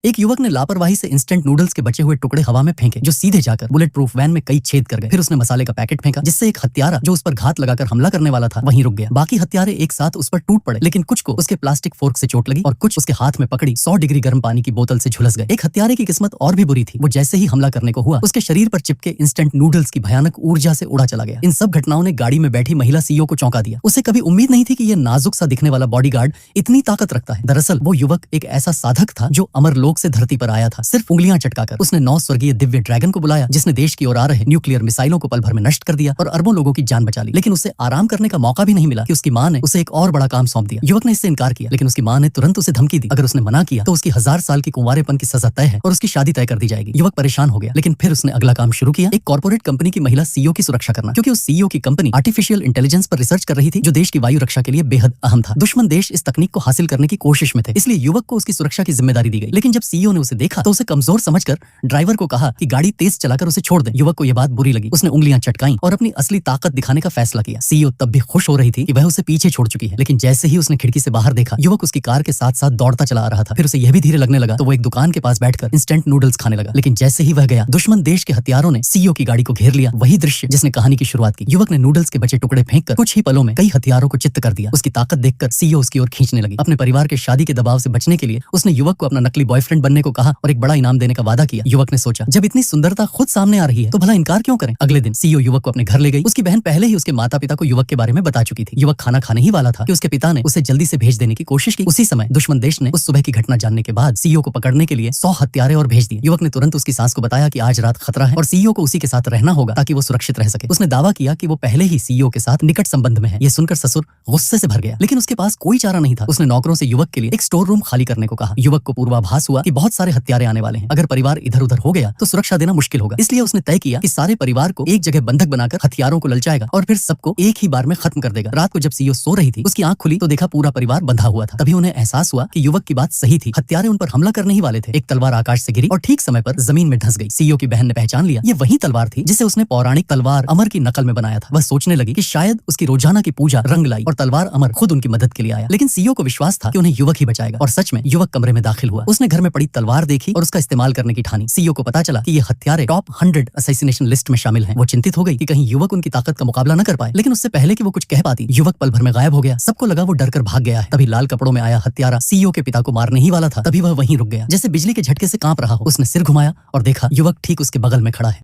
एक युवक ने लापरवाही से इंस्टेंट नूडल्स के बचे हुए टुकड़े हवा में फेंके, जो सीधे जाकर बुलेट प्रूफ वैन में कई छेद कर गए। फिर उसने मसाले का पैकेट फेंका, जिससे एक हत्यारा जो उस पर घात लगाकर हमला करने वाला था वहीं रुक गया। बाकी हत्यारे एक साथ उस पर टूट पड़े, लेकिन कुछ को उसके प्लास्टिक फोर्क से चोट लगी और कुछ उसके हाथ में पकड़ी 100 डिग्री गर्म पानी की बोतल से झुलस गए। एक हत्यारे की किस्मत और भी बुरी थी। वो जैसे ही हमला करने को हुआ, उसके शरीर पर चिपके इंस्टेंट नूडल्स की भयानक ऊर्जा से उड़ा चला गया। इन सब घटनाओं ने गाड़ी में बैठी महिला सीईओ को चौंका दिया। उसे कभी उम्मीद नहीं थी कि यह नाजुक सा दिखने वाला बॉडीगार्ड इतनी ताकत रखता है। दरअसल वो युवक एक ऐसा साधक था जो अमरलोक से धरती पर आया था। सिर्फ उंगलियां चटकाकर उसने 9 स्वर्गीय दिव्य ड्रैगन को बुलाया, जिसने देश की ओर आ रहे न्यूक्लियर मिसाइलों को पल भर में नष्ट कर दिया और अरबों लोगों की जान बचा ली। लेकिन उसे आराम करने का मौका भी नहीं मिला कि उसकी मां ने उसे एक और बड़ा काम सौंप दिया। युवक ने इससे इनकार किया, लेकिन उसकी मां ने तुरंत उसे धमकी दी, अगर उसने मना किया तो उसकी 1000 साल की कुंवारेपन की सजा तय है और उसकी शादी तय कर दी जाएगी। युवक परेशान हो गया, लेकिन फिर उसने अगला काम शुरू किया, एक कॉर्पोरेट कंपनी की महिला सीईओ की सुरक्षा करना, क्योंकि उस सीईओ की कंपनी आर्टिफिशियल इंटेलिजेंस पर रिसर्च कर रही थी, जो देश की वायु रक्षा के लिए बेहद अहम था। दुश्मन देश इस तकनीक को हासिल करने की कोशिश में थे, इसलिए युवक को उसकी सुरक्षा की जिम्मेदारी दी गई। लेकिन जब सीईओ ने उसे देखा तो उसे कमजोर समझकर ड्राइवर को कहा कि गाड़ी तेज चलाकर उसे छोड़ दे। युवक को यह बात बुरी लगी। उसने उंगलियां चटकाई और अपनी असली ताकत दिखाने का फैसला किया। सीईओ तब भी खुश हो रही थी कि वह उसे पीछे छोड़ चुकी है, लेकिन जैसे ही उसने खिड़की से बाहर देखा, युवक उसकी कार के साथ साथ दौड़ता चला आ रहा था। फिर उसे यह भी धीरे लगने लगा तो वो एक दुकान के पास बैठकर इंस्टेंट नूडल्स खाने लगा। लेकिन जैसे ही वह गया, दुश्मन देश के हथियारों ने सीईओ की गाड़ी को घेर लिया। वही दृश्य जिसने कहानी की शुरुआत की। युवक ने नूडल्स के बचे टुकड़े फेंककर कुछ ही पलों में कई हथियारों को चित्त कर दिया। उसकी ताकत देखकर सीईओ उसकी ओर खींचने लगी। अपने परिवार के शादी के दबाव से बचने के लिए उसने युवक को अपना नकली बॉयफ्रेंड बनने को कहा और एक बड़ा इनाम देने का वादा किया। युवक ने सोचा, जब इतनी सुंदरता खुद सामने आ रही है तो भला इनकार क्यों करें। अगले दिन सीईओ युवक को अपने घर ले गई। उसकी बहन पहले ही उसके माता पिता को युवक के बारे में बता चुकी थी। युवक खाना खाने ही वाला था कि उसके पिता ने उसे जल्दी से भेज देने की कोशिश की। उसी समय दुश्मन देश ने उस सुबह की घटना जानने के बाद सीईओ को पकड़ने के लिए 100 हत्यारे और भेज दिए। युवक ने तुरंत उसकी सास को बताया कि आज रात खतरा है और सीईओ को उसी के साथ रहना होगा ताकि वो सुरक्षित रह सके। उसने दावा किया कि वो पहले ही सीईओ के साथ निकट संबंध में है। ये सुनकर ससुर गुस्से से भर गया, लेकिन उसके पास कोई चारा नहीं था। उसने नौकरों से युवक के लिए एक स्टोर रूम खाली करने को कहा। युवक को पूर्वाभास हुआ कि बहुत सारे हत्यारे आने वाले हैं। अगर परिवार इधर उधर हो गया तो सुरक्षा देना मुश्किल होगा, इसलिए उसने तय किया कि सारे परिवार को एक जगह बंधक बनाकर हथियारों को ललचाएगा और फिर सबको एक ही बार में खत्म कर देगा। रात को जब सीईओ सो रही थी, उसकी आंख खुली तो देखा पूरा परिवार बंधा हुआ था। तभी उन्हें एहसास हुआ कि युवक की बात सही थी। हत्यारे उन पर हमला करने ही वाले थे। एक तलवार आकाश से गिरी और ठीक समय पर जमीन में धंस गई। सीईओ की बहन ने पहचान लिया, ये वही तलवार थी जिसे उसने पौराणिक तलवार अमर की नकल में बनाया था। वह सोचने लगी कि शायद उसकी रोजाना की पूजा रंग लाई और तलवार अमर खुद उनकी मदद के लिए आया। लेकिन सीईओ को विश्वास था कि उन्हें युवक ही बचाएगा और सच में युवक कमरे में दाखिल हुआ। उसने घर में पड़ी तलवार देखी और उसका इस्तेमाल करने की ठानी। सीईओ को पता चला कि ये हत्यारे टॉप 100 असैसिनेशन लिस्ट में शामिल हैं। वो चिंतित हो गई कि कहीं युवक उनकी ताकत का मुकाबला न कर पाए, लेकिन उससे पहले कि वो कुछ कह पाती, युवक पल भर में गायब हो गया। सबको लगा वो डरकर भाग गया है। तभी लाल कपड़ों में आया हत्यारा सीईओ के पिता को मारने ही वाला था। तभी वह वहीं रुक गया, जैसे बिजली के झटके से कांप रहा हो। उसने सिर घुमाया और देखा युवक ठीक उसके बगल में खड़ा है।